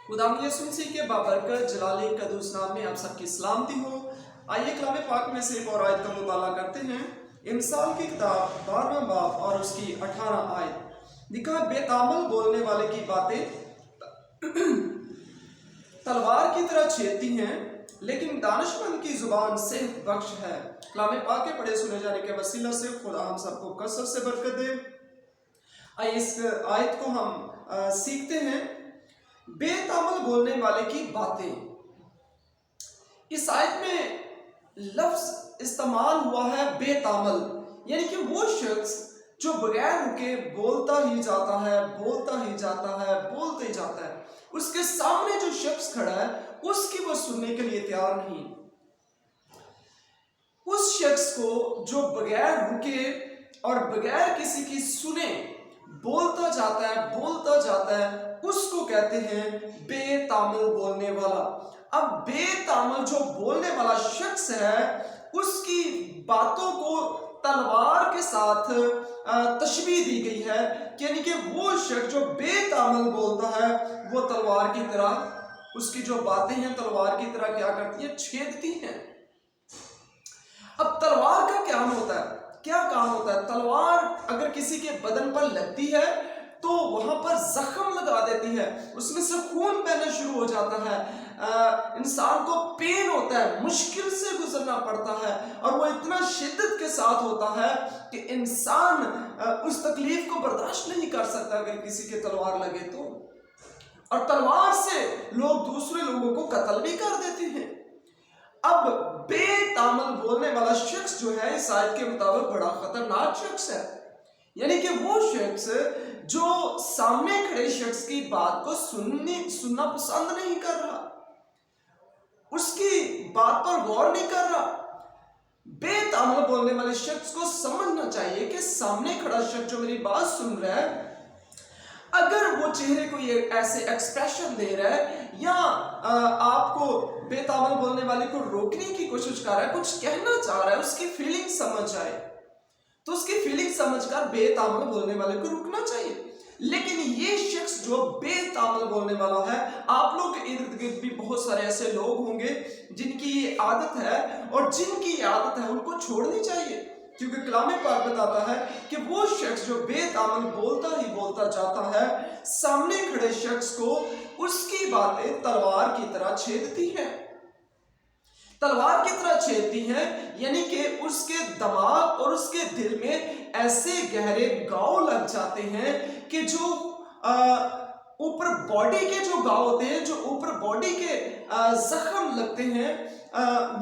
खुदावंद यीशु मसीह के बाबरकत जलाली कदूस नाम में आप सबकी सलामती हो। आइए कलाम पाक में से एक और आयत का मुताला करते हैं। इंसान की किताब 12वां बाब और उसकी 18 आयत लिखा, बेतामल बोलने वाले की बातें तलवार की तरह छेदती हैं, लेकिन दानिशमंद की जुबान सेहत बख्श है। कलाम पाक के पढ़े सुने जाने के वसीला से खुदा हम सबको कसरत से बरकत दे। आइए इस आयत को हम सीखते हैं। बेतामल बोलने वाले की बातें। इस आयत में लफ्ज इस्तेमाल हुआ है बेतामल, यानी कि वो शख्स जो बगैर रुके बोलता ही जाता है, बोलता ही जाता है, बोलते ही जाता है। उसके सामने जो शख्स खड़ा है उसकी वो सुनने के लिए तैयार नहीं। उस शख्स को जो बगैर रुके और बगैर किसी की सुने बोलता जाता है, बोलता जाता है, उसको कहते हैं बेतामल बोलने वाला। अब बेतामल जो बोलने वाला शख्स है उसकी बातों को तलवार के साथ तशबीह दी गई है, यानी कि वो शख्स जो बेतामल बोलता है वो तलवार की तरह, उसकी जो बातें हैं तलवार की तरह क्या करती हैं, छेदती हैं। अब तलवार का क्या होता है, क्या काम होता है? तलवार अगर किसी के बदन पर लगती है तो वहां पर जख्म लगा देती है, उसमें से खून बहना शुरू हो जाता है, इंसान को पेन होता है, मुश्किल से गुजरना पड़ता है, और वो इतना शिद्दत के साथ होता है कि इंसान उस तकलीफ को बर्दाश्त नहीं कर सकता अगर किसी के तलवार लगे तो। और तलवार से लोग दूसरे लोगों को कत्ल भी कर देते हैं। अब बेतामल बोलने वाला शख्स जो है इस आयत के मुताबिक बड़ा खतरनाक शख्स है, यानी कि वो शख्स जो सामने खड़े शख्स की बात को सुनना पसंद नहीं कर रहा, उसकी बात पर गौर नहीं कर रहा। बेतामल बोलने वाले शख्स को समझना चाहिए कि सामने खड़ा शख्स जो मेरी बात सुन रहा है, अगर वो चेहरे को ये ऐसे एक्सप्रेशन दे रहा है या आपको बेतामल बोलने वाले को रोकने की कोशिश कर रहा है, कुछ कहना चाह रहा है, उसकी फीलिंग समझ आए तो उसकी फीलिंग समझकर बेतामल बोलने वाले को रुकना चाहिए। लेकिन ये शख्स जो बेतामल बोलने वाला है, आप लोग के इर्द गिर्द भी बहुत सारे ऐसे लोग होंगे जिनकी ये आदत है, और जिनकी ये आदत है उनको छोड़नी चाहिए, क्योंकि कलाम पाक बताता है कि वो शख्स जो बेतामल बोलता ही बोलता जाता है, सामने खड़े शख्स को उसकी बातें तलवार की तरह छेदती हैं। तलवार की तरह छेदती हैं, यानी कि उसके दिमाग और उसके दिल में ऐसे गहरे घाव लग जाते हैं कि जो ऊपर बॉडी के जो घाव होते हैं, जो ऊपर बॉडी के जख्म लगते हैं,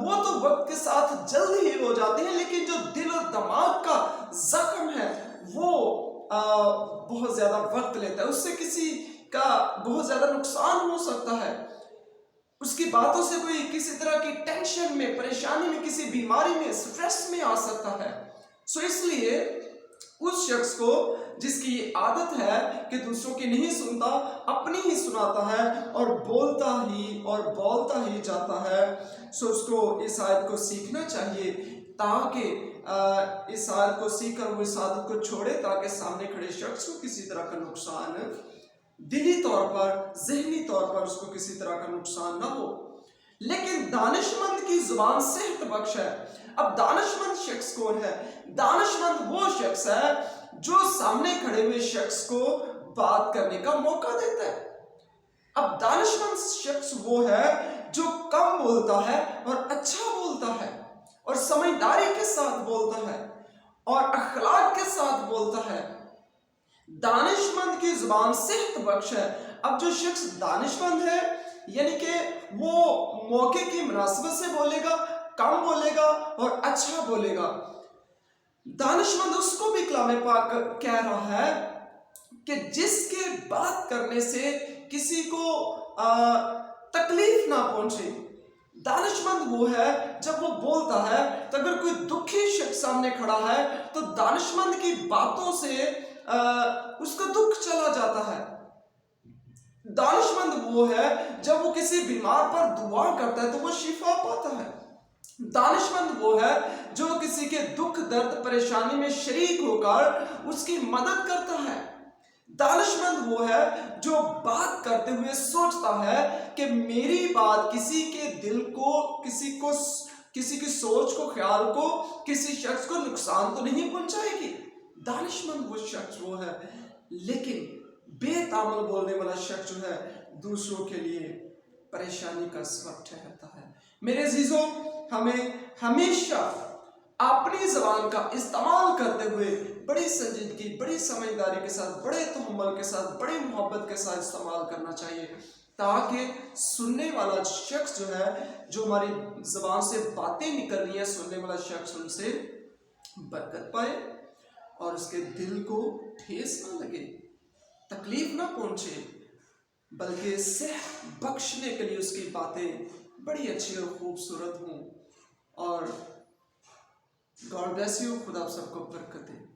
वो तो वक्त के साथ जल्द ही हो जाते हैं, लेकिन जो दिल और दिमाग का जख्म है वो बहुत ज्यादा वक्त लेता है। उससे किसी का बहुत ज्यादा नुकसान हो सकता है, उसकी बातों से कोई किसी तरह की टेंशन में, परेशानी में, किसी बीमारी में, स्ट्रेस में आ सकता है। सो इसलिए उस शख्स को जिसकी ये आदत है कि दूसरों की नहीं सुनता, अपनी ही सुनाता है और बोलता ही जाता है, सो उसको इस आयत को सीखना चाहिए, ताकि इस आयत को सीखकर वो इस आदत को छोड़े, ताकि सामने खड़े शख्स को किसी तरह का नुकसान, दिली तौर पर, ज़हनी तौर पर उसको किसी तरह का नुकसान ना हो। लेकिन दानिशमंद की जुबान सेहत बख्श है। अब दानिशमंद शख्स कौन है? दानिशमंद वो शख्स है जो सामने खड़े हुए शख्स को बात करने का मौका देता है। अब दानिशमंद शख्स वो है जो कम बोलता है और अच्छा बोलता है, और समझदारी के साथ बोलता है, और अखलाक के साथ बोलता है। दानिशमंद की जुबान सेहत बख्श है। अब जो शख्स दानिशमंद है, यानी कि वो मौके की मुनासिबत से बोलेगा, कम बोलेगा और अच्छा बोलेगा। दानिशमंद उसको भी कलाम पाक कह रहा है कि जिसके बात करने से किसी को तकलीफ ना पहुंचे। दानिशमंद वो है जब वो बोलता है तो अगर कोई दुखी शख्स सामने खड़ा है तो दानिशमंद की बातों से उसका दुख चला जाता है। दानिशमंद वो है जब वो किसी बीमार पर दुआ करता है तो वो शिफा पाता है। दानिशमंद वो है जो किसी के दुख, दर्द, परेशानी में शरीक होकर उसकी मदद करता है। دانشمند وہ ہے جو بات کرتے ہوئے سوچتا ہے کہ میری بات کسی کے دل کو، کسی کی سوچ کو، خیال کو، کسی شخص کو نقصان تو نہیں پہنچائے گی۔ دانشمند وہ شخص وہ ہے، لیکن بے تامل بولنے والا شخص جو ہے دوسروں کے لیے پریشانی کا سبب ٹھہرتا ہے۔ میرے عزیزوں، ہمیں ہمیشہ اپنی زبان کا استعمال کرتے ہوئے بڑی سنجیدگی، بڑی سمجھداری کے ساتھ، بڑے تحمل کے ساتھ، بڑی محبت کے ساتھ استعمال کرنا چاہیے، تاکہ سننے والا شخص جو ہے، جو ہماری زبان سے باتیں نکل رہی ہیں، سننے والا شخص ان سے برکت پائے اور اس کے دل کو ٹھیس نہ لگے، تکلیف نہ پہنچے، بلکہ صحت بخشنے کے لیے اس کی باتیں بڑی اچھی اور خوبصورت ہوں۔ اور گاڈ بلیس یو، خدا آپ سب کو برکت دے۔